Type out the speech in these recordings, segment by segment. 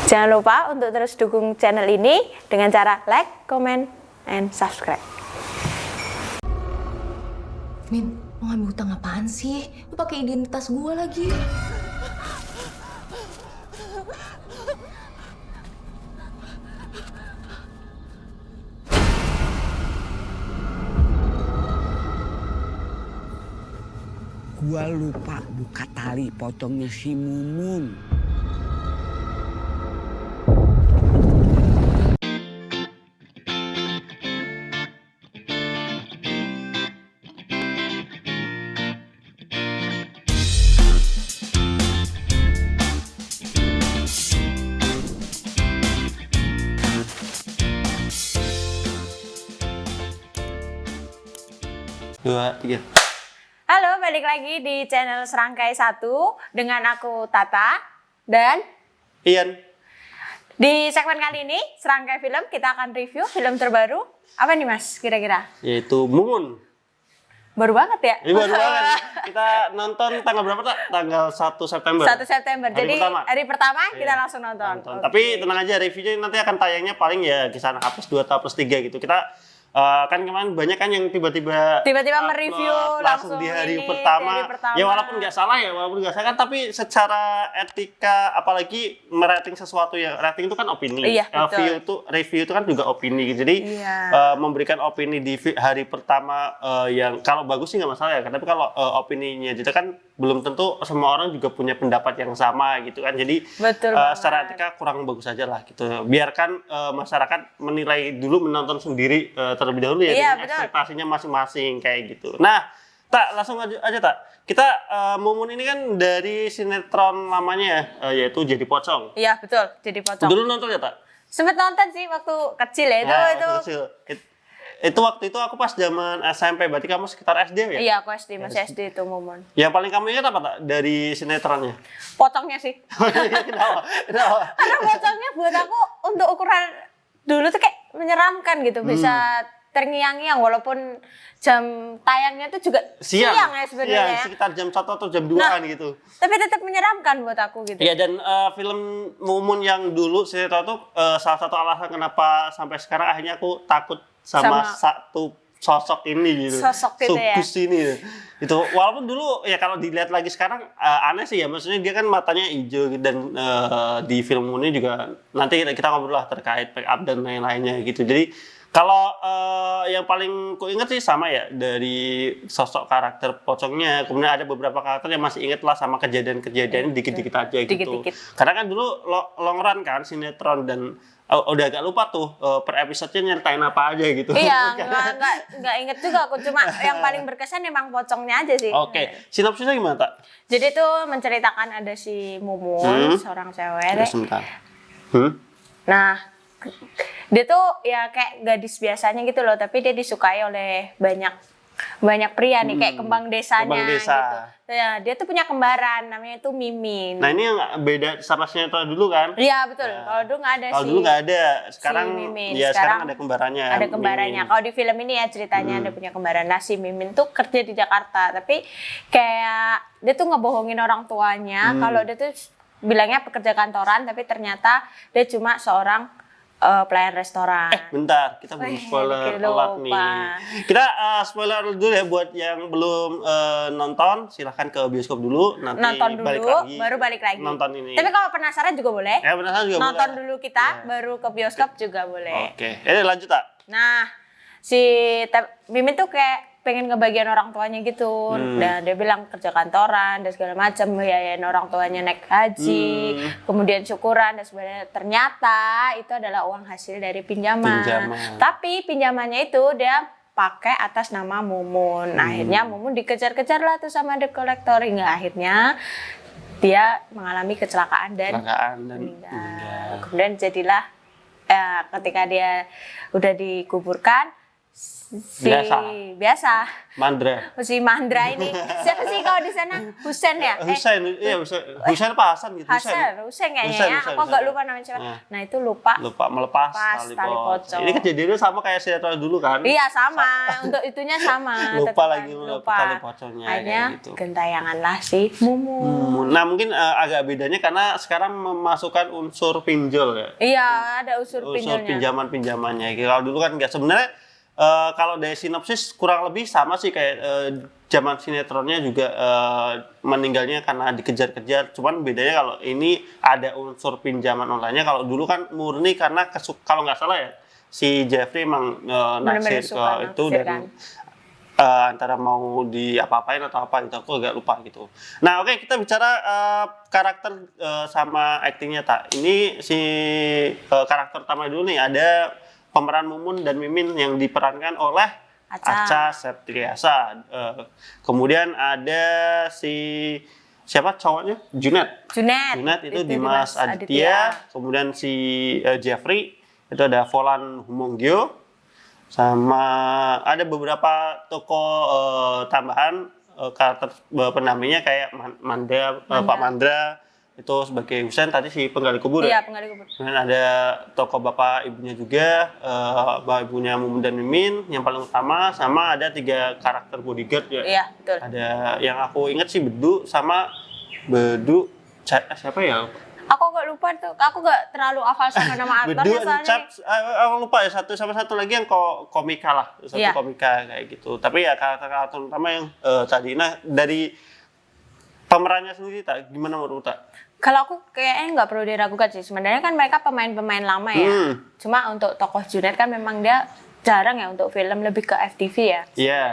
Jangan lupa untuk terus dukung channel ini dengan cara like, comment, and subscribe. Min, lo ngambil hutang apaan sih? Lo pakai identitas gue lagi. Gua lupa buka tali pocongnya si Mumun. Dua, tiga. Halo, balik lagi di channel Serangkai 1 dengan aku Tata dan Ian. di segmen kali ini Serangkai Film kita akan review film terbaru. Apa nih Mas kira-kira? Yaitu Mumun. Baru banget ya? Ini baru banget. Kita nonton tanggal berapa, Tak? Tanggal 1 September. 1 September. Hari Jadi pertama. hari pertama kita Iya, langsung nonton. Oke. Tapi tenang aja, reviewnya nanti akan tayangnya paling ya kisaran H+2 atau H+3 gitu. Kita kan kemarin banyak kan yang tiba-tiba mereview langsung di hari ini, pertama. di hari pertama. Ya walaupun nggak salah kan, tapi secara etika apalagi merating sesuatu ya, rating itu kan opini. Iya, betul. Review itu kan juga opini gitu. Jadi Iya. memberikan opini di hari pertama yang kalau bagus sih nggak masalah ya. Tapi kalau opininya jadi kan belum tentu semua orang juga punya pendapat yang sama gitu kan. Jadi Betul secara banget. etika kurang bagus aja lah gitu. Biarkan masyarakat menilai dulu, menonton sendiri terlebih dahulu ya, Iya, dengan betul. ekspektasinya masing-masing kayak gitu. Nah, Tak, langsung aja Tak. Kita Mumun ini kan dari sinetron lamanya ya, yaitu Jadi Pocong. Iya betul, jadi pocong. Dulu nonton ya Tak? Sempet nonton sih waktu kecil ya, Nah, itu. waktu kecil. Itu waktu itu aku pas zaman SMP, berarti kamu sekitar SD ya? Iya, aku SD, masih SD itu momen. Yang paling kamu ingat apa Tak dari sinetronnya? Pocongnya sih. Kenapa? Karena pocongnya buat aku untuk ukuran dulu tuh kayak menyeramkan gitu, bisa terngiang-ngiang walaupun jam tayangnya tuh juga siang ya sebenarnya. Siang, sekitar jam 1 atau jam 2-an gitu. Tapi tetap menyeramkan buat aku gitu. Iya, dan film Mumun yang dulu sinetron tuh salah satu alasan kenapa sampai sekarang akhirnya aku takut sama satu sosok ini gitu. Sosok gitu ya. Sukus ini. Itu walaupun dulu ya kalau dilihat lagi sekarang aneh sih ya, maksudnya dia kan matanya hijau gitu, dan di film ini juga nanti kita ngobrol lah terkait make up dan lain-lainnya gitu. Jadi kalau yang paling ku inget sih sama ya dari sosok karakter pocongnya, kemudian ada beberapa karakter yang masih inget lah sama kejadian-kejadian dikit-dikit aja gitu. Dikit-dikit. Karena kan dulu long run kan sinetron, dan udah agak lupa tuh per episode-nya nyeritain apa aja gitu. Iya, nggak inget juga aku, cuma yang paling berkesan emang pocongnya aja sih. Oke, sinopsisnya gimana Tak? Jadi itu menceritakan ada si Mumun, seorang cewek. Sebentar. Nah, dia tuh ya kayak gadis biasanya gitu loh, tapi dia disukai oleh banyak pria nih, kayak kembang desanya Kembang desa. gitu. Ya, dia tuh punya kembaran, namanya tuh Mimin. Nah ini yang beda sama sinetron dulu kan? Iya betul. Kalau dulu nggak ada Kalau dulu nggak ada, sekarang si Mimin. ya sekarang ada kembarannya. Ada kembarannya. Mimin. Kalau di film ini ya ceritanya ada punya kembaran. Nah si Mimin tuh kerja di Jakarta, tapi kayak dia tuh ngebohongin orang tuanya kalau dia tuh bilangnya pekerja kantoran, tapi ternyata dia cuma seorang pelayan restoran. Bentar, kita belum Wih, spoiler lupa. alert nih. Kita spoiler dulu ya buat yang belum nonton, silahkan ke bioskop dulu, nanti Nonton balik dulu, lagi. baru balik lagi. Nonton ini. Tapi kalau penasaran juga boleh. Ya penasaran juga Nonton boleh. dulu kita, Iya. baru ke bioskop juga boleh. Oke, lanjut Tak. Nah, si Mimin tuh kayak pengen ngebagian orang tuanya gitu. Dan dia bilang kerja kantoran dan segala macam, biayain orang tuanya naik haji, kemudian syukuran dan sebagainya. Ternyata itu adalah uang hasil dari pinjaman. Tapi pinjamannya itu dia pakai atas nama Mumun. Akhirnya Mumun dikejar-kejar lah tuh sama debt collector, hingga akhirnya dia mengalami kecelakaan dan meninggal. Kemudian jadilah ketika dia udah dikuburkan, biasa. Mandra. Si Mandra ini. Siapa sih kalau di sana? Husen ya? Husain, iya Husain apa Hasan gitu? Husen kayaknya Husain, ya. Husain, Aku agak Husain. lupa namanya siapa. Nah. Nah itu lupa. Melepas Tali pocong. Ini kejadiannya sama kayak sinetron dulu kan? Iya sama, untuk itunya sama. Lupa tetepan. lagi melepas tali pocongnya, Akhirnya kayak gitu. gentayangan lah si Mumu. Nah mungkin agak bedanya karena sekarang memasukkan unsur pinjol ya. Iya ada unsur Unsur pinjolnya. pinjaman-pinjamannya. Kalau dulu kan nggak sebenarnya kalau dari sinopsis kurang lebih sama sih kayak zaman sinetronnya juga meninggalnya karena dikejar-kejar. Cuman bedanya kalau ini ada unsur pinjaman online-nya. Kalau dulu kan murni karena kalau nggak salah ya si Jeffrey emang Bener-bener naksir ke suka itu naksir dan kan. antara mau diapa-apain atau apa gitu aku agak lupa gitu. Nah oke kita bicara karakter sama aktingnya tak. Ini si karakter utama dulu nih ada pemeran Mumun dan Mimin yang diperankan oleh Acha Septriasa. Kemudian ada si siapa cowoknya? Junet itu Dimas Aditya. Kemudian si Jeffrey itu ada Volan Humongyo. Sama ada beberapa tokoh tambahan karakter pendampingnya kayak Pak Mandra itu sebagai Husain tadi si penggali kubur. Iya penggali kubur. Kemudian ada tokoh bapak ibunya juga, bapak ibunya Mumun dan Mimin yang paling utama, sama ada 3 karakter bodyguard ya. Iya betul. Ada yang aku ingat sih siapa ya? Aku agak lupa tuh, aku gak terlalu hafal sama nama aktornya Bedu, soalnya. aku lupa ya satu lagi yang komika lah, Iya. komika kayak gitu. Tapi ya karakter utama yang tadi. Nah dari pemerannya sendiri tak gimana menurut tak? Kalau aku kayaknya nggak perlu diragukan sih. Sebenarnya kan mereka pemain-pemain lama ya. Cuma untuk tokoh Junet kan memang dia jarang ya untuk film, lebih ke FTV ya. Iya.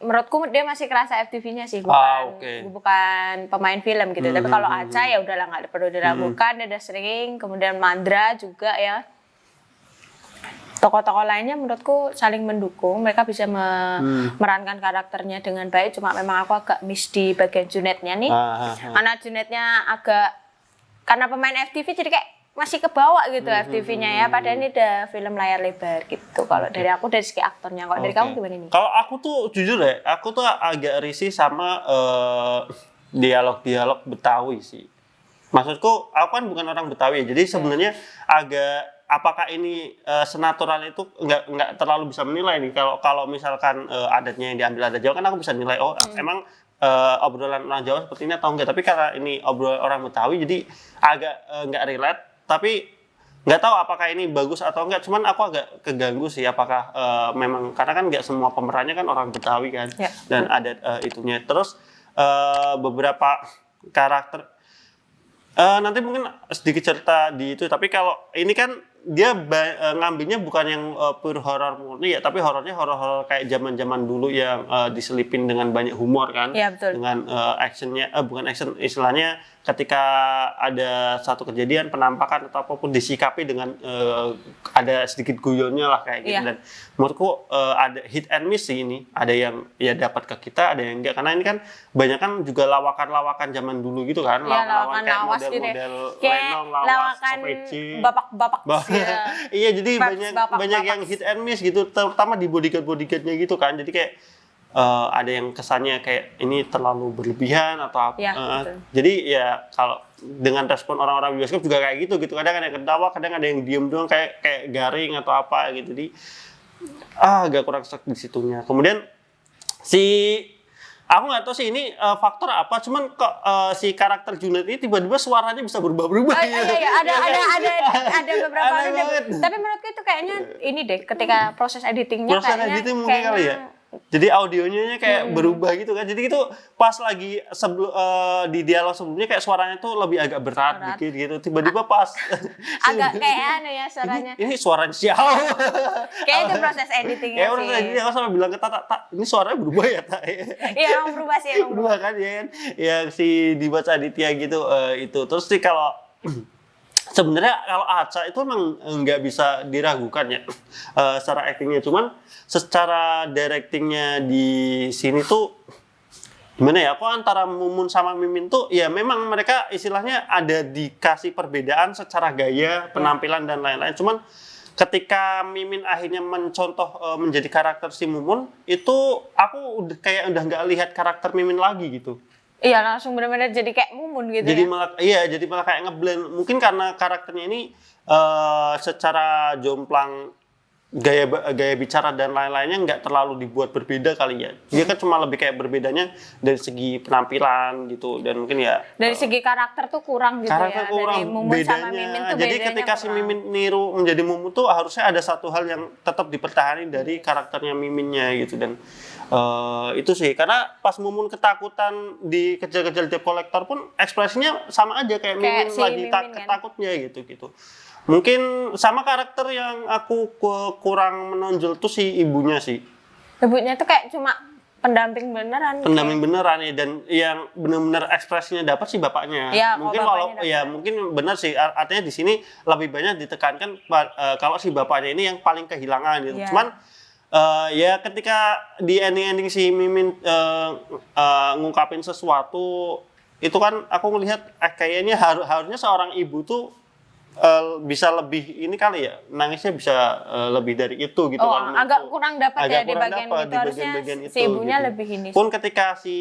Menurutku dia masih kerasa FTV-nya sih, bukan pemain film gitu. Tapi kalau Acha ya udahlah nggak perlu diragukan, dia udah sering. Kemudian Mandra juga ya. Tokoh-tokoh lainnya menurutku saling mendukung, mereka bisa memerankan karakternya dengan baik. Cuma memang aku agak miss di bagian Junetnya nih, karena Junetnya karena pemain FTV jadi kayak masih kebawa gitu FTV-nya ya. Padahal ini udah film layar lebar gitu. Kalau dari aku dari segi aktornya, kalau dari kamu gimana nih? Kalau aku tuh jujur ya, aku tuh agak risih sama dialog-dialog Betawi sih. Maksudku, aku kan bukan orang Betawi, jadi sebenarnya agak apakah ini senatural itu nggak terlalu bisa menilai nih. Kalau misalkan adatnya yang diambil adat Jawa kan aku bisa nilai emang obrolan orang Jawa seperti ini atau enggak. Tapi karena ini obrolan orang Betawi jadi agak nggak relate. Tapi nggak tahu apakah ini bagus atau enggak. Cuman aku agak keganggu sih apakah memang karena kan nggak semua pemerannya kan orang Betawi kan dan ada itunya. Terus beberapa karakter nanti mungkin sedikit cerita di itu, tapi kalau ini kan dia ngambilnya bukan yang pure horror murni ya, tapi horornya horor kayak zaman-zaman dulu yang diselipin dengan banyak humor kan. Iya, betul. Dengan actionnya, bukan action, istilahnya ketika ada satu kejadian penampakan atau apapun disikapi dengan ada sedikit guyonnya lah kayak gitu. Dan menurutku ada hit and miss sih ini, ada yang ya dapat ke kita, ada yang enggak, karena ini kan banyak kan juga lawakan-lawakan zaman dulu gitu kan. Iya, lawakan kayak lawas gitu ya. model Kayak Lenong, lawas, lawakan OPC. bapak-bapak ya. Iya, jadi Bapak-bapak. banyak yang hit and miss gitu, terutama di bodyguard-bodyguardnya gitu kan. Jadi kayak ada yang kesannya kayak ini terlalu berlebihan atau apa. Ya, betul. Jadi ya kalau dengan respon orang-orang bioskop juga kayak gitu. Kadang ada yang ketawa, kadang ada yang diem doang kayak garing atau apa gitu. Jadi agak kurang serak di situnya. Kemudian aku nggak tahu sih ini faktor apa, cuman kok si karakter Junet ini tiba-tiba suaranya bisa berubah-berubah gitu. Iya, ada beberapa kali. Tapi menurutku itu kayaknya ini deh, ketika proses editingnya Proses kayaknya editing mungkin kali ya. Jadi audionya kayak berubah gitu kan. Jadi itu pas lagi di dialog sebelumnya kayak suaranya tuh lebih agak berat dikit gitu. Tiba-tiba pas agak kayak ya suaranya. Ini suaranya siapa? Kayak itu proses editingnya Kayak sih. proses editing aku sampai bilang ke Tak, ini suaranya berubah ya Tak? Iya emang berubah sih. Berubah kan ya kan. Yang si Dimas Aditya gitu itu. Terus sih kalau sebenarnya kalau Acha itu emang nggak bisa diragukan ya secara aktingnya, cuman secara directingnya di sini tuh gimana ya? Aku antara Mumun sama Mimin tuh ya memang mereka istilahnya ada dikasih perbedaan secara gaya, penampilan dan lain-lain. Cuman ketika Mimin akhirnya mencontoh menjadi karakter si Mumun, itu aku udah nggak lihat karakter Mimin lagi gitu. Iya, langsung benar-benar jadi kayak Mumun gitu Jadi ya. jadi malah kayak ngeblend. Mungkin karena karakternya ini secara jomplang gaya bicara dan lain-lainnya nggak terlalu dibuat berbeda kali ya. Dia kan cuma lebih kayak berbedanya dari segi penampilan gitu, dan mungkin ya Dari segi karakter tuh kurang gitu karakter ya. kurang Dari Mumun sama bedanya. Mimin tuh Jadi bedanya ketika si kurang. Mimin niru menjadi Mumun tuh harusnya ada satu hal yang tetap dipertahankan dari karakternya Miminnya gitu. Dan itu sih, karena pas Mumun ketakutan dikejar-kejar debt collector pun ekspresinya sama aja kayak Mimin si lagi Mimin kan. ketakutnya gitu. Mungkin sama karakter yang aku kurang menonjol tuh si ibunya sih. Ibunya tuh kayak cuma pendamping beneran. Pendamping beneran ya, dan yang benar-benar ekspresinya dapat sih bapaknya. Iya, kalau Mungkin bapaknya walau ya mungkin benar sih, artinya di sini lebih banyak ditekankan kalau si bapaknya ini yang paling kehilangan gitu. Iya. Cuman ya ketika di ending si Mimin ngungkapin sesuatu itu kan aku ngelihat kayaknya harusnya seorang ibu tuh bisa lebih ini kali ya, nangisnya bisa lebih dari itu gitu. Oh, kalau agak menurutku. kurang dapat ya di kurang bagian dapat itu, di harusnya bagian-bagian si itu, ibunya gitu. lebih ini. Pun ketika si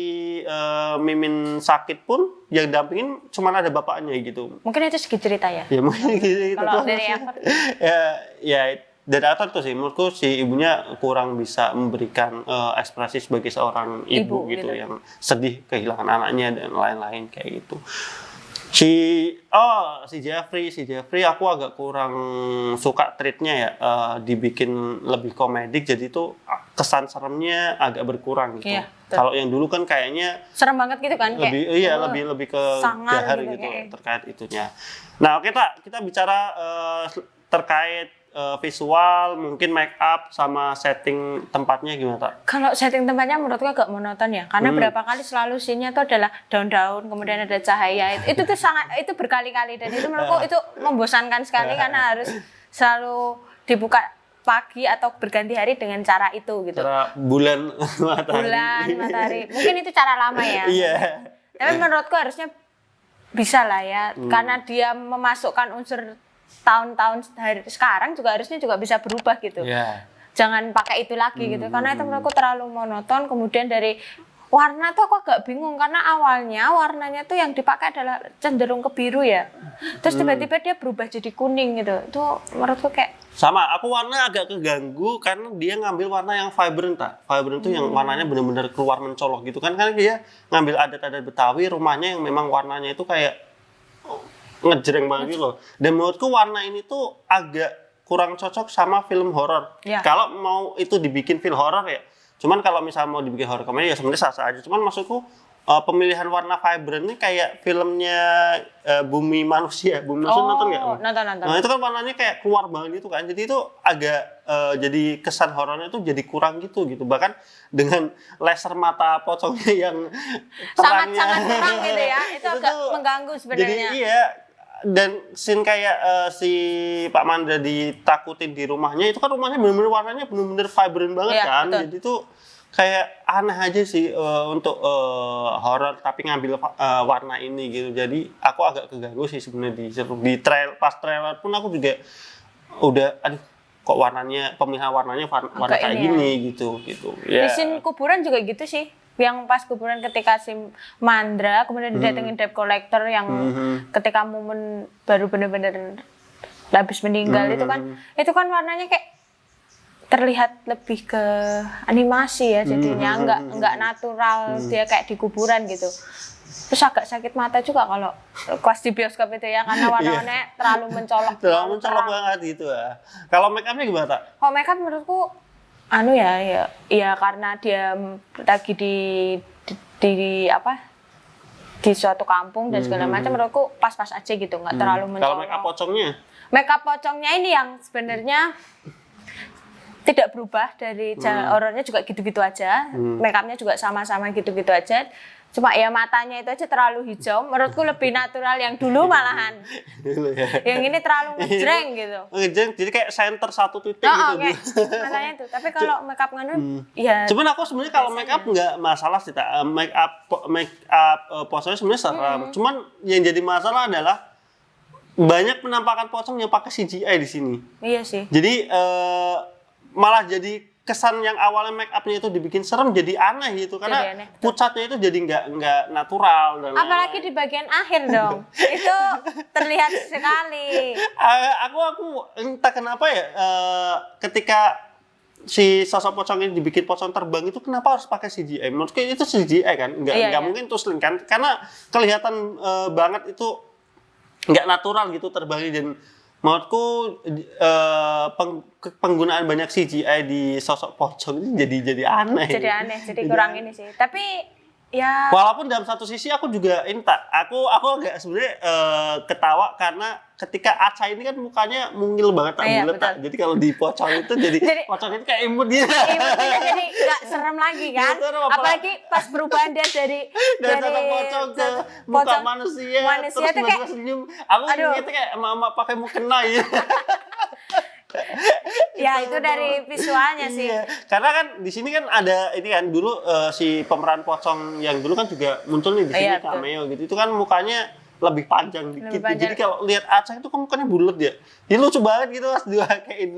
Mimin sakit pun yang dampingin cuma ada bapaknya gitu. Mungkin itu segi cerita ya. Ya mungkin gitu. Kalau dari aktor, ya dari aktor tuh sih menurutku si ibunya kurang bisa memberikan ekspresi sebagai seorang ibu gitu, gitu. yang sedih kehilangan anaknya dan lain-lain kayak gitu. Si Jeffrey aku agak kurang suka treatnya ya, dibikin lebih komedik, jadi itu kesan seremnya agak berkurang gitu. Iya, betul. Kalau yang dulu kan kayaknya serem banget gitu kan kayak. lebih ke sangar gahar gitu, gitu kayak. terkait itunya. Nah, kita bicara terkait visual, mungkin make up sama setting tempatnya gimana, Tak? Kalau setting tempatnya menurutku agak monoton ya, karena berapa kali selalu scene-nya tuh adalah daun-daun, kemudian ada cahaya. Itu tuh sangat, itu berkali-kali, dan itu menurutku itu membosankan sekali karena harus selalu dibuka pagi atau berganti hari dengan cara itu gitu. Cara bulan Matahari. Mungkin itu cara lama ya. Iya. Tapi menurutku harusnya bisa lah ya, karena dia memasukkan unsur tahun-tahun dari sekarang juga harusnya juga bisa berubah gitu. Iya. Jangan pakai itu lagi gitu, karena itu menurutku terlalu monoton. Kemudian dari warna tuh aku agak bingung, karena awalnya warnanya tuh yang dipakai adalah cenderung ke biru ya, terus tiba-tiba dia berubah jadi kuning gitu. Itu menurutku kayak Sama, aku warna agak keganggu karena dia ngambil warna yang vibrant, Tak. Vibrant tuh yang warnanya benar-benar keluar mencolok gitu kan, karena dia ngambil adat-adat Betawi, rumahnya yang memang warnanya itu kayak ngejreng banget gitu loh. Dan menurutku warna ini tuh agak kurang cocok sama film horor. Ya. Kalau mau itu dibikin film horor ya. Cuman kalau misalnya mau dibikin horor komedi ya sebenarnya sah-sah aja. Cuman maksudku pemilihan warna vibrant ini kayak filmnya Bumi Manusia. Bumi Manusia nonton nggak? nonton. Nah itu kan warnanya kayak keluar banget gitu kan. Jadi itu agak jadi kesan horornya itu jadi kurang gitu. Bahkan dengan laser mata pocongnya yang terangnya. Sangat kurang gitu ya. Itu agak tuh mengganggu sebenarnya. Jadi iya, dan scene kayak si Pak Mandra ditakutin di rumahnya, itu kan rumahnya bener-bener warnanya bener-bener vibrant banget Iya, kan. betul. Jadi tuh kayak aneh aja sih untuk horor tapi ngambil warna ini gitu. Jadi aku agak keganggu sih sebenarnya pas trailer pun aku juga udah aduh kok pemilihan warnanya warna kayak ini gini gitu. Ya. Di scene kuburan juga gitu sih. Yang pas kuburan ketika si Mandra kemudian didatengin debt collector yang ketika momen baru bener-bener habis meninggal itu kan warnanya kayak terlihat lebih ke animasi ya jadinya, enggak natural dia kayak di kuburan gitu. Terus agak sakit mata juga kalau pas di bioskop itu ya, karena warna-warnanya terlalu mencolok. Terlalu mencolok banget gitu ya. Kalau make upnya gimana, Tak? Kalau make up menurutku ya karena dia lagi di suatu kampung dan segala macam, menurutku pas-pas aja gitu, nggak terlalu mencolok. Kalau make up pocongnya? Make up pocongnya ini yang sebenarnya tidak berubah dari horornya juga gitu-gitu aja, make upnya juga sama-sama gitu-gitu aja. Cuma ya matanya itu aja terlalu hijau, menurutku lebih natural yang dulu malahan. Yang ini terlalu ngejreng gitu. Ngejreng, jadi kayak center satu titik gitu. Oke. Matanya itu. Tapi kalau make up ya. Cuman aku sebenarnya kalau make up nggak masalah sih, Tak. Make up posenya sebenarnya seram. Cuman yang jadi masalah adalah banyak penampakan pocong yang pakai CGI di sini. Iya sih. Jadi malah jadi kesan yang awalnya make up-nya itu dibikin serem jadi aneh gitu karena Jadi aneh, betul. pucatnya itu jadi nggak natural dan Apalagi di bagian akhir dong. Itu terlihat sekali. aku entah kenapa ya ketika si sosok pocong ini dibikin pocong terbang itu kenapa harus pakai CGI? Menurutku itu CGI kan, nggak Iya. mungkin tusling kan, karena kelihatan banget itu nggak natural gitu terbangnya dan menurutku penggunaan banyak CGI di sosok pocong ini jadi aneh. Jadi aneh, jadi kurang ini sih. Tapi ya Walaupun dalam satu sisi aku juga aku agak sebenarnya ketawa karena ketika Aca ini kan mukanya mungil banget tak Iya, bulat tak. betul. Jadi kalau di pocong itu jadi pocong itu kayak imut dia. imutnya jadi nggak serem lagi kan. Nggak serem, Apalagi pas perubahan dia dari Sosok pocong ke muka pocong manusia, manusia terus tuh kayak tiba-tiba senyum. Aku aduh. ingetnya kayak emak-emak pakai mukena ya. ya itu dari visualnya sih. Iya. Karena kan di sini kan ada ini kan dulu si pemeran pocong yang dulu kan juga muncul nih di sini Iya, betul. cameo gitu. Itu kan mukanya lebih panjang dikit. Lebih panjang. Jadi kalau lihat Aceh itu kan mukanya bulat ya. Jadi lucu banget gitu Mas dia kayak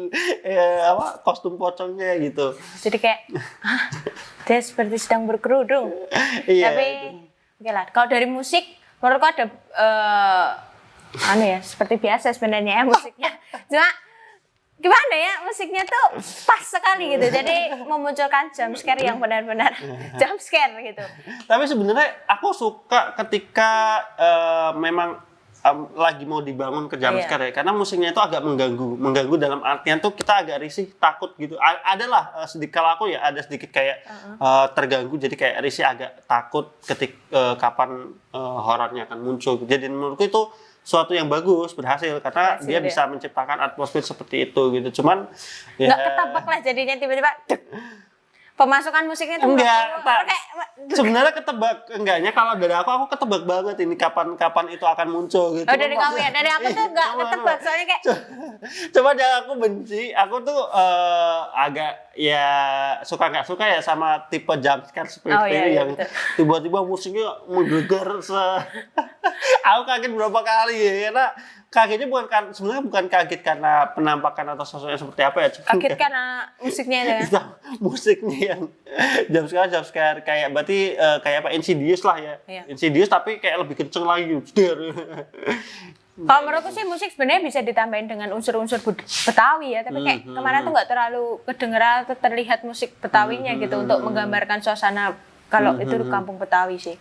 kostum pocongnya gitu. Jadi kayak "Hah, dia seperti sedang berkerudung. Iya. Tapi oke lah. Kalau dari musik menurutku ada ya seperti biasa sebenarnya ya musiknya. Cuma gimana ya musiknya tuh pas sekali gitu. Jadi memunculkan jump scare yang benar-benar jump scare gitu. Tapi sebenarnya aku suka ketika memang lagi mau dibangun ke jump Iya. scare ya, karena musiknya itu agak mengganggu dalam artian tuh kita agak risih, takut gitu. Adalah sedikit kalau aku ya ada sedikit kayak terganggu, jadi kayak risih agak takut kapan horornya akan muncul. Jadi menurutku itu suatu yang bagus, berhasil karena Berhasil, dia ya. bisa menciptakan atmosfer seperti itu gitu. Cuman ya Nggak ketebak lah jadinya tiba-tiba dek. Pemasukan musiknya tuh Enggak, kayak sebenarnya ketebak enggaknya kalau dari aku ketebak banget ini kapan itu akan muncul gitu. oh dari kamu ya, dari aku tuh nggak ketebak soalnya kayak Coba yang aku benci, aku tuh agak ya suka nggak suka ya sama tipe jump scare seperti Oh, iya, ini iya, yang betul. tiba-tiba musiknya menggelegar aku kaget berapa kali ya karena kagetnya sebenarnya bukan kaget karena penampakan atau sosoknya seperti apa ya. Cuman kaget karena musiknya itu ya. itu musiknya yang jump scare kayak berarti kayak apa Insidious lah ya. Iya. Insidious tapi kayak lebih kenceng lagi. Kalau menurutku sih musik sebenarnya bisa ditambahin dengan unsur-unsur Betawi ya, tapi kayak kemarin tuh nggak terlalu kedengeran atau terlihat musik Betawinya gitu untuk menggambarkan suasana kalau itu kampung Betawi sih.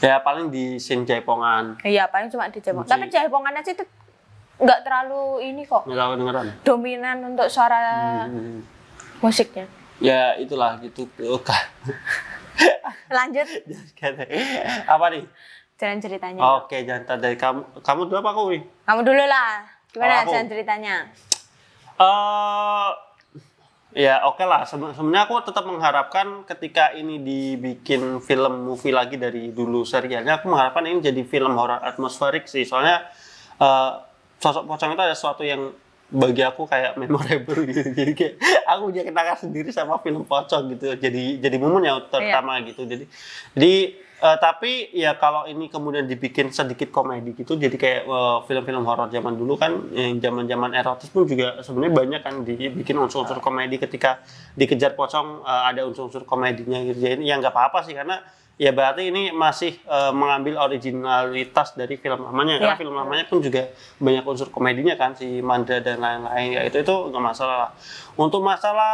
Ya paling di scene Jaipongan. Iya, paling cuma di Jaipongan. Tapi Jaipongan aja itu nggak terlalu ini kok Nggak tahu dengeran. dominan untuk suara musiknya. Ya itulah gitu. Lanjut Apa nih? jalan ceritanya. Oke, jangan dari kamu. Kamu dulu apa aku nih? Kamu dulu lah. Gimana Aku. jalan ceritanya? Ya oke lah. Sebenarnya aku tetap mengharapkan ketika ini dibikin movie lagi dari dulu serialnya, aku mengharapkan ini jadi film horor atmosferik sih. Soalnya sosok pocong itu ada sesuatu yang bagi aku kayak memorable gitu. Jadi kayak aku punya kenangan sendiri sama film pocong gitu. Jadi momen yang terutama gitu. Jadi tapi ya kalau ini kemudian dibikin sedikit komedi gitu, jadi kayak film-film horor zaman dulu kan, yang zaman-zaman erotis pun juga sebenarnya banyak kan dibikin unsur-unsur komedi ketika dikejar pocong ada unsur-unsur komedinya gitu. Jadi ya nggak apa-apa sih karena ya berarti ini masih mengambil originalitas dari film lamanya. Karena film lamanya pun juga banyak unsur komedinya kan si Mandra dan lain-lain. Ya itu nggak masalah. Untuk masalah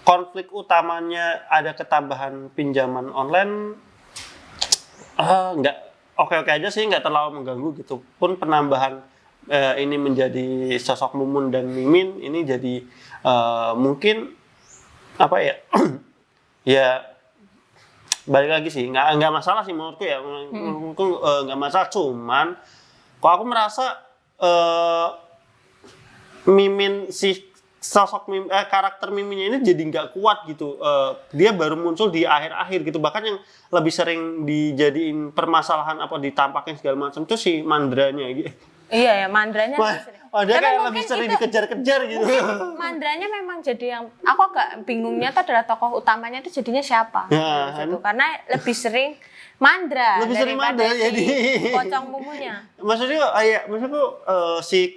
konflik utamanya ada ketambahan pinjaman online, nggak oke-oke aja sih, nggak terlalu mengganggu gitu. Pun penambahan ini menjadi sosok Mumun dan Mimin ini jadi mungkin apa ya ya balik lagi sih nggak masalah sih menurutku ya menurutku nggak masalah, cuman kok aku merasa Mimin sosok karakter Miminnya ini jadi nggak kuat gitu. Dia baru muncul di akhir-akhir gitu. Bahkan yang lebih sering dijadiin permasalahan apa ditampakin segala macam itu si Mandranya gitu. Iya ya, Mandranya Dia tapi kayak mungkin lebih sering itu- dikejar-kejar gitu. Mandranya memang jadi yang aku agak bingungnya tuh adalah tokoh utamanya itu jadinya siapa Ya, gitu. Karena lebih sering Mandra Lebih sering daripada mandra, ya, si di- pocong mumunya. Maksudku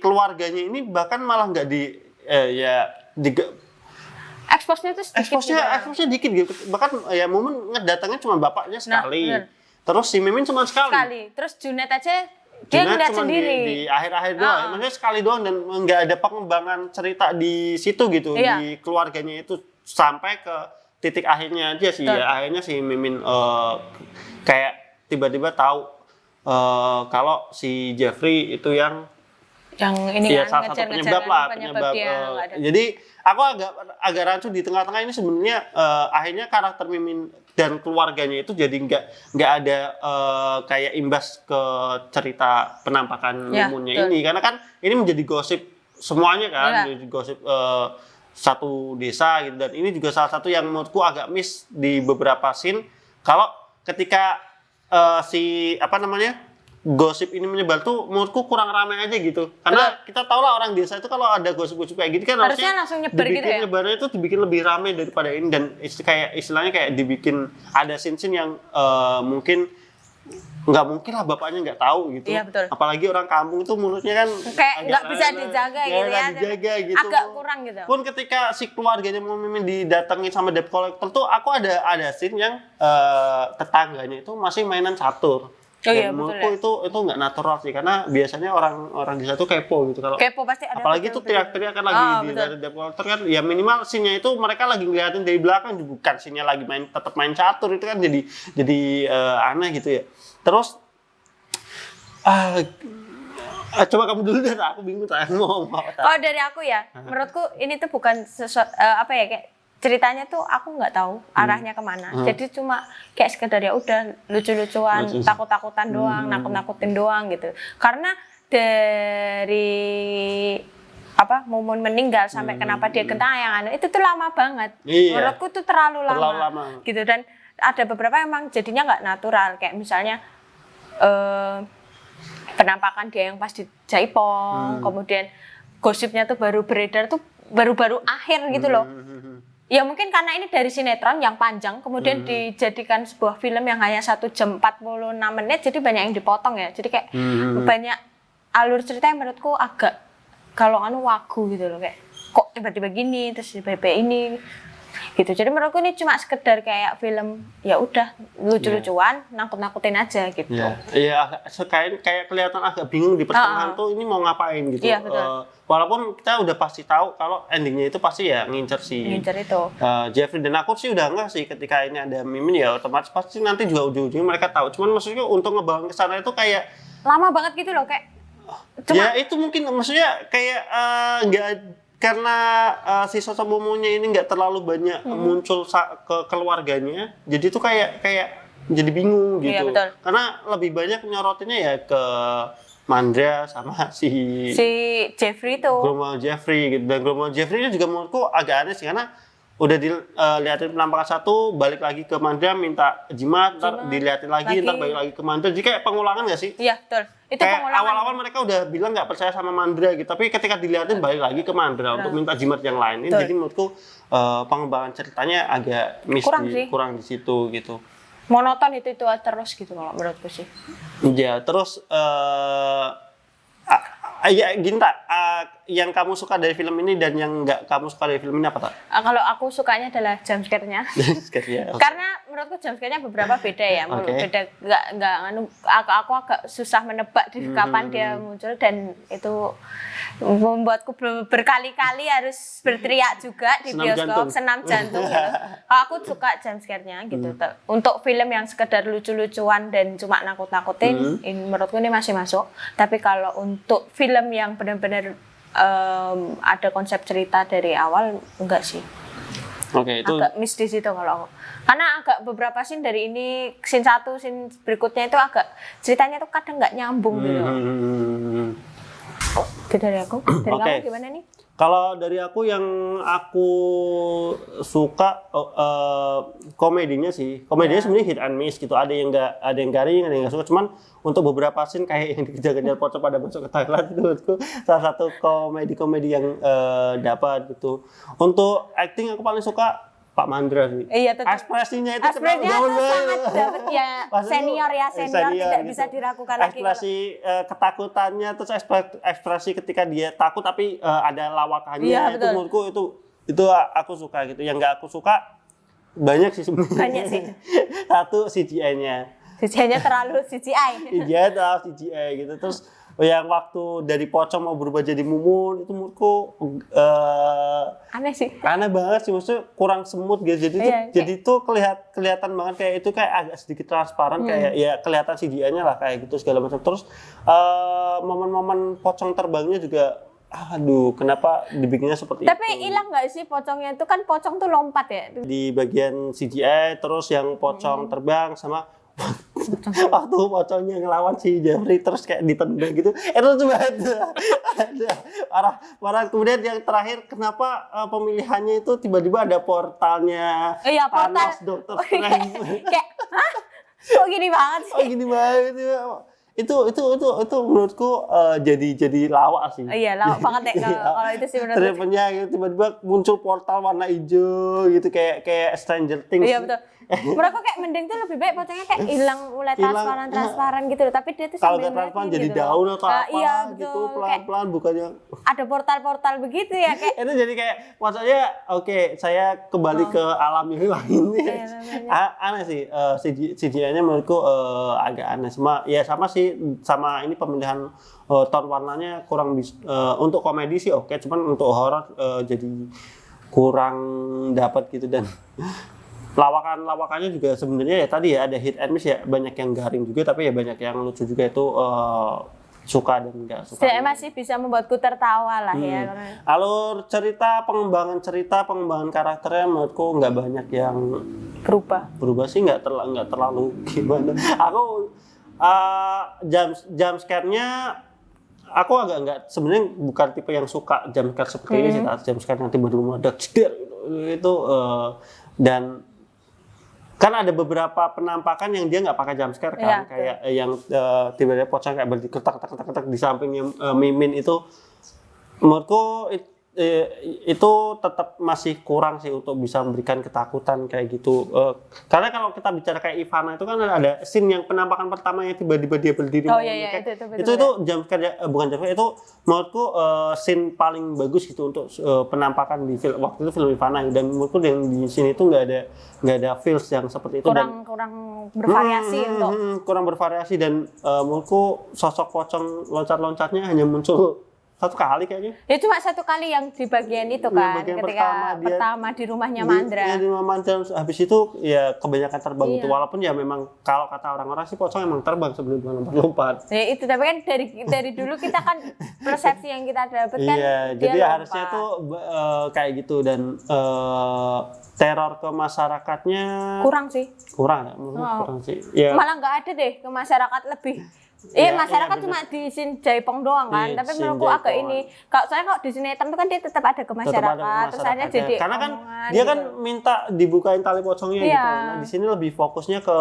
keluarganya ini bahkan malah nggak Expose-nya tuh sedikit gitu. eksposnya dikit gitu. Bahkan ya Mumun ngedatangnya cuma bapaknya sekali. bener. Terus si Mimin cuma sekali. Sekali. Terus Junet aja dia Junaid ngeliat cuma sendiri. di akhir-akhir doang. Maksudnya sekali doang dan nggak ada pengembangan cerita di situ gitu, Iya. di keluarganya itu sampai ke titik akhirnya aja sih. Betul. Ya akhirnya si Mimin kayak tiba-tiba tahu kalau si Jeffrey itu yang Yang ini iya, kan salah satu penyebab lah, penyebab. dia nggak ada. Jadi aku agak rancu di tengah-tengah ini sebenarnya akhirnya karakter Mimin dan keluarganya itu jadi nggak ada kayak imbas ke cerita penampakan Ya, Mumunnya betul. ini, karena kan ini menjadi gosip semuanya kan, Iya. jadi gosip satu desa gitu, dan ini juga salah satu yang menurutku agak miss di beberapa scene kalau ketika gosip ini menyebar tuh menurutku kurang ramai aja gitu. Karena kita tahu lah orang desa itu kalau ada gosip-gosip kayak gitu kan Harusnya langsung nyebar gitu ya? Nyebarnya itu dibikin lebih ramai daripada ini, dan istilahnya kayak dibikin ada scene-scene yang mungkin nggak mungkin lah bapaknya nggak tahu gitu. Iya, betul. Apalagi orang kampung itu mulutnya kan Kayak agak nggak bisa lele, dijaga nggak gitu ya. dijaga gitu. Agak kurang gitu. Pun ketika si keluarganya mau Mimin didatengin sama debt collector tuh aku ada scene yang tetangganya itu masih mainan catur. Oh iya, Dan betul menurutku itu nggak natural sih, karena biasanya orang desa tuh kepo gitu kalau Kepo pasti ada. apalagi tuh teriak-teriak kan lagi di betul. debt collector kan, ya minimal scene-nya itu mereka lagi ngeliatin dari belakang, bukan scene-nya lagi tetap main catur, itu kan jadi aneh gitu ya. Terus coba kamu dulu deh, aku bingung mau ngomong apa. Kalau dari aku ya, menurutku ini tuh bukan sesuatu kayak ceritanya tuh aku nggak tahu arahnya kemana. Jadi cuma kayak sekedar ya udah lucu-lucuan, takut-takutan doang, nakut-nakutin doang gitu. Karena dari Mumun meninggal sampai kenapa dia gentayangan itu tuh lama banget. Iya. Menurutku tuh terlalu Terlalu lama lama. gitu, dan ada beberapa emang jadinya nggak natural, kayak misalnya penampakan dia yang pas di Jaipong, kemudian gosipnya tuh baru beredar tuh baru-baru akhir gitu loh. Ya mungkin karena ini dari sinetron yang panjang, kemudian dijadikan sebuah film yang hanya 1 jam 46 menit, jadi banyak yang dipotong ya. Jadi kayak banyak alur cerita yang menurutku agak kalau wagu gitu loh, kayak kok tiba-tiba gini, terus tiba-tiba ini gitu. Jadi menurutku ini cuma sekedar kayak film ya udah lucu-lucuan, nakut-nakutin aja gitu. Iya, kayak kelihatan agak bingung di pertengahan tuh ini mau ngapain gitu. Iya, betul. Walaupun kita udah pasti tahu kalau endingnya itu pasti ya ngincer itu. Jeffrey, dan aku sih udah enggak sih ketika ini ada Mimin, ya otomatis pasti nanti juga ujung-ujungnya mereka tahu. Cuman maksudnya untuk ngebangun ke sana itu kayak Lama banget gitu loh, kayak ya itu mungkin maksudnya kayak nggak karena si sosok Momonya ini nggak terlalu banyak muncul ke keluarganya, jadi tuh kayak jadi bingung gitu. Iya, betul. Karena lebih banyak nyorotinnya ya ke Mandra sama si Jeffrey tuh. Gromwell Jeffrey gitu. Dan Gromwell Jeffrey ini juga menurutku agak aneh sih, karena udah dilihatin penampakan satu, balik lagi ke Mandra minta jimat, ntar dilihatin lagi, ntar balik lagi ke Mandra. Jadi kayak pengulangan nggak sih? Iya, betul. Itu Kayak pengulangan. awal-awal mereka udah bilang nggak percaya sama Mandra gitu, tapi ketika dilihatin balik lagi ke Mandra untuk minta jimat yang lain. Ini jadi menurutku pengembangan ceritanya agak kurang di situ gitu. Monoton itu terus gitu kalau menurutku sih. Iya, terus ya gini tak, yang kamu suka dari film ini dan yang nggak kamu suka dari film ini apa tak? Kalau aku sukanya adalah jumpscare-nya. Karena menurutku jumpscare-nya beberapa beda ya. Beda aku agak susah menebak di kapan dia muncul, dan itu membuatku berkali-kali harus berteriak juga di bioskop, senam jantung gitu. Aku suka jumpscare-nya gitu. Untuk film yang sekedar lucu-lucuan dan cuma nakut-nakutin, ini menurutku ini masih masuk. Tapi kalau untuk film yang benar-benar ada konsep cerita dari awal, enggak sih. Oke, itu agak miss di situ kalau aku. Karena agak beberapa scene dari ini, scene satu, scene berikutnya itu agak ceritanya tuh kadang nggak nyambung gitu. Itu dari aku. Dari kamu gimana nih? Kalau dari aku yang aku suka komedinya sih. Komedinya sebenarnya hit and miss gitu. Ada yang garing, ada yang nggak suka. Cuman untuk beberapa scene kayak yang dikejar-kejar pocong pada masuk ke toilet itu menurutku salah satu komedi yang dapat gitu. Untuk acting aku paling suka Pak Mandra sih. Iya, tetap. Ekspresinya itu Ekspresinya jauh tuh banget. sangat dapat ya Maksudnya senior tidak gitu. bisa diragukan lagi. Ekspresi ketakutannya, terus ekspresi ketika dia takut tapi ada lawakannya. Iya, itu betul. menurutku itu aku suka gitu. Yang nggak aku suka banyak sih sebenarnya. Banyak sih. Satu CGI-nya. CGI-nya terlalu CGI. Iya, terlalu CGI gitu. Terus yang waktu dari pocong mau berubah jadi mumun itu menurutku Aneh sih. aneh banget sih, maksudnya kurang semut gitu. Jadi Iya, jadi tuh kelihatan banget kayak itu kayak agak sedikit transparan kayak ya kelihatan CGI-nya lah kayak gitu segala macam. Terus momen-momen pocong terbangnya juga aduh, kenapa dibikinnya seperti itu? Tapi hilang nggak sih pocongnya itu kan pocong tuh lompat ya? Di bagian CGI terus yang pocong terbang sama waktu pocongnya ngelawan si Jeffrey terus kayak ditendang gitu, itu lucu banget. Parah. Kemudian yang terakhir, kenapa pemilihannya itu tiba-tiba ada portalnya Iya, portal. Thanos, Doctor Strange. Kayak, hah? Kok gini banget sih? Oh gini banget ya. Itu menurutku jadi lawak sih. Oh iya, lawak banget ya kalau itu sih menurut. Treatmentnya gitu, tiba-tiba muncul portal warna hijau gitu kayak Stranger Things. Iya betul. Mereka kayak mending tuh lebih baik pocongnya kayak hilang mulai transparan gitu loh. Tapi dia tuh kalau sambil nggak transparan ngeliatin jadi gitu loh. daun atau Nah, apa iya, gitu betul. pelan-pelan bukannya Ada portal-portal begitu ya kayak. itu jadi kayak maksudnya oke, saya kembali ke alam yang lain. Aneh sih CGI-nya menurutku agak aneh sama sama ini pemilihan tone warnanya kurang untuk komedi sih oke, cuman untuk horor jadi kurang dapat gitu. Dan lawakannya juga sebenarnya ya tadi ya ada hit and miss ya, banyak yang garing juga tapi ya banyak yang lucu juga, itu suka dan enggak suka. Saya masih bisa membuatku tertawa lah ya. Alur cerita, pengembangan karakternya menurutku nggak banyak yang berubah sih, nggak terlalu gimana. Aku jump scare-nya aku agak nggak, sebenarnya bukan tipe yang suka jump scare seperti ini sih, jump scare yang tiba-tiba meledak itu dan kan ada beberapa penampakan yang dia nggak pakai jump scare kan, kayak yang tiba-tiba pocong kayak berdiri ketak di sampingnya Mimin itu menurutku itu tetap masih kurang sih untuk bisa memberikan ketakutan kayak gitu. Karena kalau kita bicara kayak Ivana itu kan ada scene yang penampakan pertamanya tiba-tiba dia berdiri. Oh iya, itu jump scare bukan jump scare, itu menurutku scene paling bagus gitu untuk penampakan di film waktu itu, film Ivana. Dan menurutku yang di sini itu nggak ada feels yang seperti itu, kurang bervariasi kurang bervariasi. Dan menurutku sosok pocong loncat-loncatnya hanya muncul satu kali kayaknya. Ya cuma satu kali yang di bagian itu kan, bagian ketika pertama di rumahnya Mandra. Di rumah Mandra, habis itu ya kebanyakan terbang itu. Walaupun ya memang kalau kata orang-orang sih pocong emang terbang sebelum lompat-lompat. Ya itu, tapi kan dari dulu kita kan persepsi yang kita dapat kan. Iya, jadi harusnya tuh kayak gitu. Dan teror ke masyarakatnya kurang sih. Kurang sih. Ya. Malah nggak ada deh ke masyarakat lebih. Masyarakat cuma di Shin Jaipong doang kan, tapi menurutku agak ini. Kalau di sinetron itu kan dia tetap ada ke masyarakat, terus akhirnya jadi karena kan dia kan minta dibukain tali pocongnya gitu. Nah, di sini lebih fokusnya ke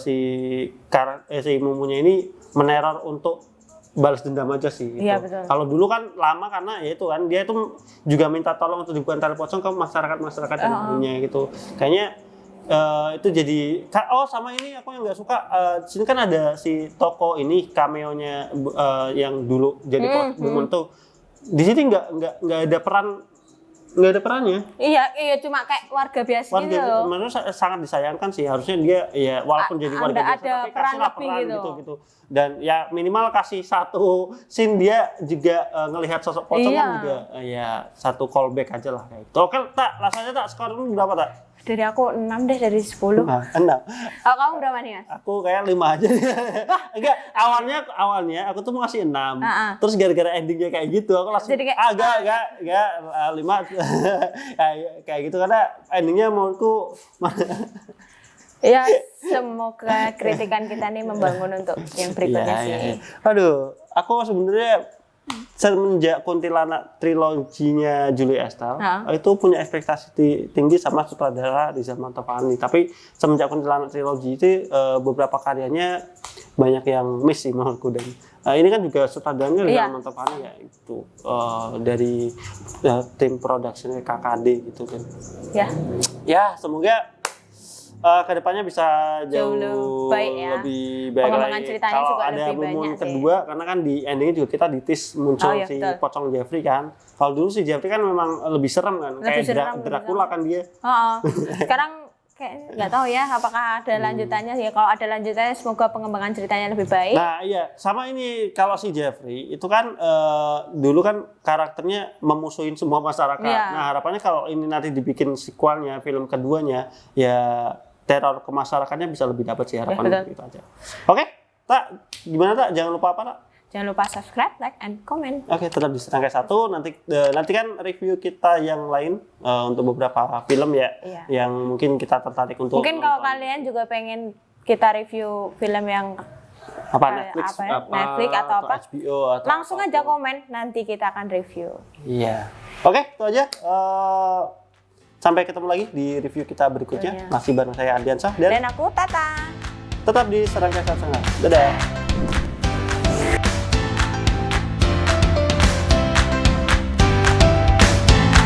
si Mumunya ini meneror untuk balas dendam aja sih. Gitu. Iya, betul. Kalau dulu kan lama karena ya itu kan dia itu juga minta tolong untuk dibukain tali pocong ke masyarakat yang lainnya gitu. Kayaknya itu jadi sama ini aku yang nggak suka, sini kan ada si toko ini cameo-nya yang dulu jadi momen tuh, di sini nggak ada perannya. Iya cuma kayak warga biasa gitu loh. Menurut sangat disayangkan sih, harusnya dia ya walaupun jadi warga biasa ada tapi peran kasihlah lebih gitu. Dan ya minimal kasih satu scene dia juga ngelihat sosok pocongnya juga ya satu callback aja lah kayak gitu. Oke, rasanya skor lu berapa tak? Dari aku 6 deh dari 10. 6. Kalau kamu berapa nih, Mas? Aku kayak 5 aja. Enggak, awalnya aku tuh mau ngasih 6. Terus gara-gara endingnya kayak gitu, aku langsung jadi kayak, enggak 5. kayak gitu karena endingnya menurutku ya semoga kritikan kita nih membangun untuk yang berikutnya sih. Aduh, aku sebenarnya semenjak Kuntilanak triloginya Julie Estelle itu punya ekspektasi tinggi sama sutradara Rizal Mantovani, tapi semenjak Kuntilanak trilogi itu beberapa karyanya banyak yang miss sih menurutku. Dan Ini kan juga sutradaranya Iya. dengan mantapannya ya itu dari tim produksinya KKD gitu kan. Ya, Ya semoga kedepannya bisa Jauh jauh lebih baik ya. lebih baik Pengembangan lagi. ceritanya Kalau juga ada lebih momen banyak sih. kedua, karena kan di endingnya juga kita ditis muncul Oh, iya, si betul. pocong Jeffrey kan. Kalau dulu si Jeffrey kan memang lebih serem kan, Lebih kayak serem, lebih Dracula serem. kan dia. oh. Sekarang kayak nggak tahu ya apakah ada lanjutannya ya. Kalau ada lanjutannya semoga pengembangan ceritanya lebih baik. Nah iya, sama ini kalau si Jeffrey itu kan dulu kan karakternya memusuhin semua masyarakat. Iya. Nah harapannya kalau ini nanti dibikin sequelnya, film keduanya, ya teror ke masyarakatnya bisa lebih dapat sih harapannya betul. gitu aja. Oke, Tak, gimana Tak? Jangan lupa apa Tak? Jangan lupa subscribe, like, and comment. Oke, tetap di Serangkai 1. Nanti kan review kita yang lain untuk beberapa film ya, Iya. yang mungkin kita tertarik untuk Mungkin kalau nonton. kalian juga pengen kita review film yang apa kayak Netflix, apa ya, Netflix atau apa, HBO atau langsung apa. aja komen, nanti kita akan review. Iya. Oke, itu aja. Sampai ketemu lagi di review kita berikutnya. Iya. Masih bareng saya Ardiansah dan Dan aku Tata. tetap di Serangkai 1. Dadah.